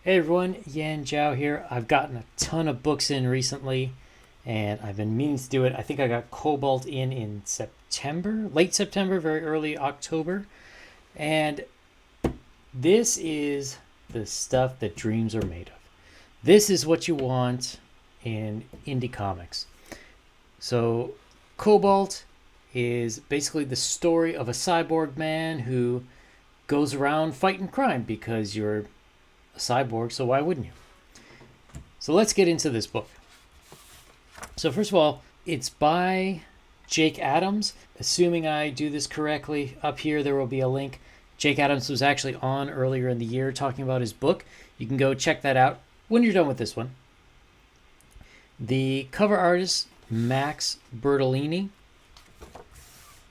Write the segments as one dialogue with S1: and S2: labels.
S1: Hey everyone, Yan Zhao here. I've gotten a ton of books in recently, and I've been meaning to do it. I think I got Cobalt in September, late September, very early October. And this is the stuff that dreams are made of. This is what you want in indie comics. So, Cobalt is basically the story of a cyborg man who goes around fighting crime because you're a cyborg, so why wouldn't you? So let's get into this book. So first of all, it's by Jake Adams. Assuming I do this correctly, up here there will be a link. Jake Adams was actually on earlier in the year talking about his book. You can go check that out when you're done with this one. The cover artist, Max Bertolini.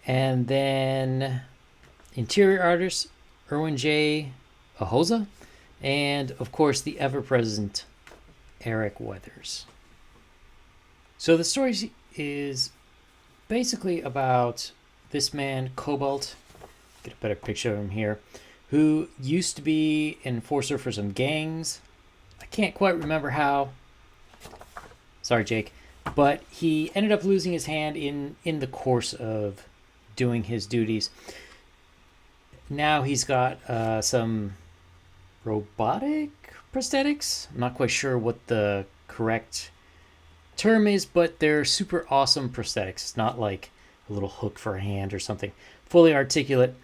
S1: And then interior artist, Erwin J. Arroza. And, of course, the ever-present Eric Weathers. So the story is basically about this man, Cobalt, get a better picture of him here, who used to be an enforcer for some gangs. I can't quite remember how. Sorry, Jake. But he ended up losing his hand in the course of doing his duties. Now he's got some robotic prosthetics. I'm not quite sure what the correct term is, but they're super awesome prosthetics. It's not like a little hook for a hand or something. Fully articulate.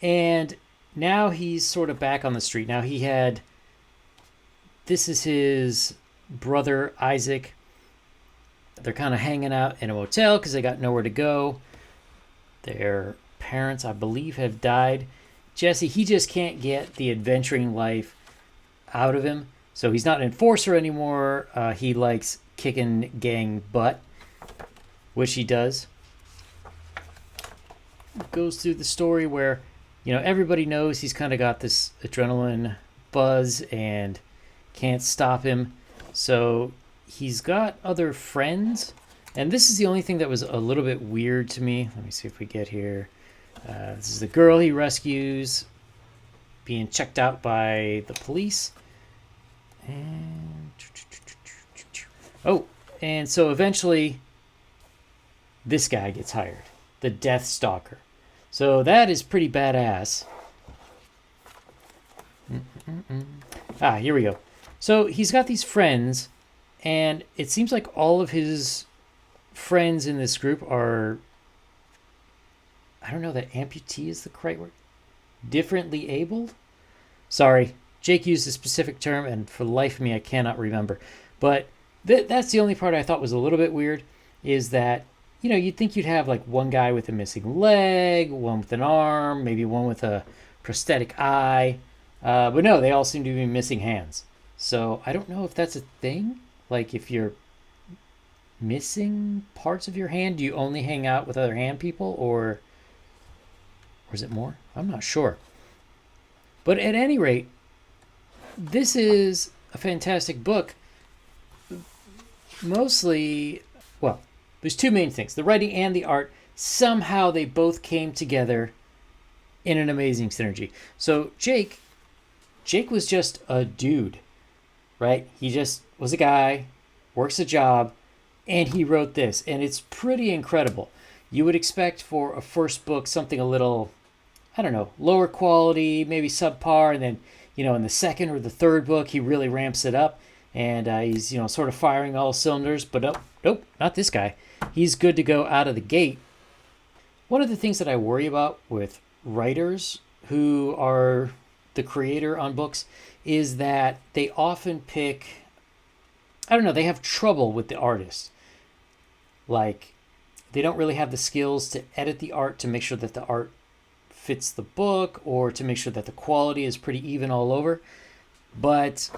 S1: And now he's sort of back on the street. Now this is his brother, Isaac. They're kind of hanging out in a motel because they got nowhere to go. Their parents, I believe, have died. Jesse, he just can't get the adventuring life out of him. So he's not an enforcer anymore. He likes kicking gang butt, which he does. Goes through the story where, everybody knows he's kind of got this adrenaline buzz and can't stop him. So he's got other friends. And this is the only thing that was a little bit weird to me. Let me see if we get here. This is the girl he rescues being checked out by the police. And so eventually this guy gets hired, the Death Stalker. So that is pretty badass. Here we go. So he's got these friends, and it seems like all of his friends in this group are, I don't know that amputee is the correct word. Differently abled? Sorry, Jake used a specific term, and for the life of me, I cannot remember. But that's the only part I thought was a little bit weird, is that, you'd think you'd have like one guy with a missing leg, one with an arm, maybe one with a prosthetic eye. But no, they all seem to be missing hands. So I don't know if that's a thing. Like if you're missing parts of your hand, do you only hang out with other hand people, or is it more? I'm not sure. But at any rate, this is a fantastic book. Mostly, well, there's two main things. The writing and the art, somehow they both came together in an amazing synergy. So Jake was just a dude, right? He just was a guy, works a job, and he wrote this. And it's pretty incredible. You would expect for a first book something a little, I don't know, lower quality, maybe subpar, and then, in the second or the third book, he really ramps it up, and he's, sort of firing all cylinders, but nope, not this guy. He's good to go out of the gate. One of the things that I worry about with writers who are the creator on books is that they often pick, I don't know, they have trouble with the artist. Like, they don't really have the skills to edit the art to make sure that the art fits the book, or to make sure that the quality is pretty even all over. But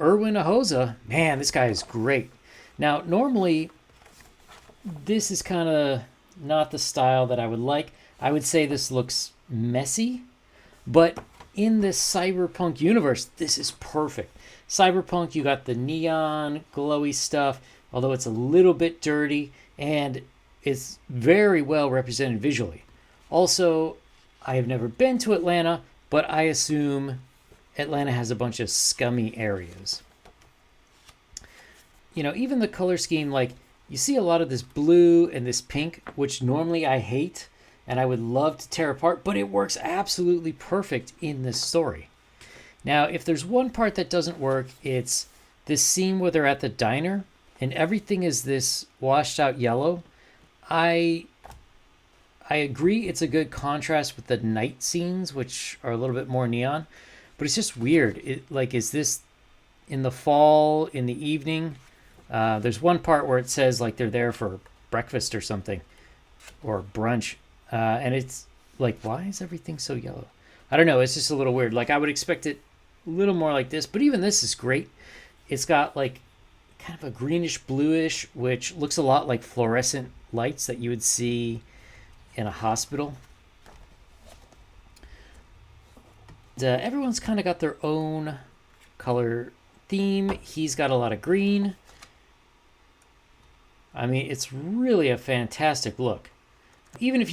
S1: Erwin Arroza, man, this guy is great. Now, normally, this is kind of not the style that I would like. I would say this looks messy, but in this cyberpunk universe, this is perfect. Cyberpunk, you got the neon, glowy stuff, although it's a little bit dirty, and it's very well represented visually. Also, I have never been to Atlanta, but I assume Atlanta has a bunch of scummy areas. You know, even the color scheme, like you see a lot of this blue and this pink, which normally I hate and I would love to tear apart, but it works absolutely perfect in this story. Now, if there's one part that doesn't work, it's this scene where they're at the diner and everything is this washed out yellow. I agree it's a good contrast with the night scenes, which are a little bit more neon, but it's just weird. Is this in the fall, in the evening? There's one part where it says like they're there for breakfast or something, or brunch, and it's like, why is everything so yellow? I don't know. It's just a little weird. Like I would expect it a little more like this, but even this is great. It's got like kind of a greenish bluish, which looks a lot like fluorescent lights that you would see in a hospital. Everyone's kind of got their own color theme. He's got a lot of green. I mean, it's really a fantastic look. Even if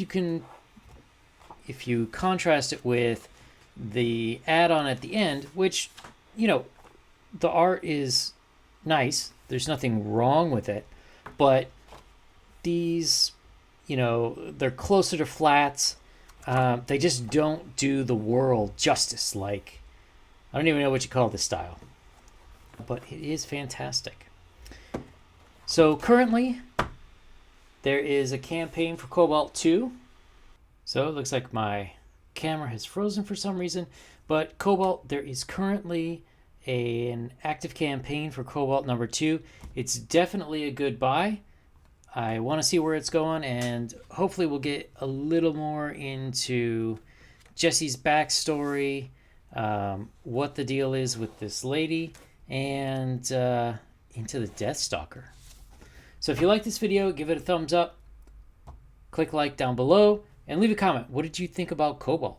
S1: you contrast it with the add-on at the end, which, you know, the art is nice. There's nothing wrong with it. But these, you know, they're closer to flats. They just don't do the world justice. Like, I don't even know what you call this style. But it is fantastic. So currently, there is a campaign for Cobalt 2. So it looks like my camera has frozen for some reason. But Cobalt, there is currently an active campaign for Cobalt number 2. It's definitely a good buy. I want to see where it's going, and hopefully we'll get a little more into Jesse's backstory, what the deal is with this lady, and into the Deathstalker. So if you like this video, give it a thumbs up, click like down below, and leave a comment. What did you think about Cobalt?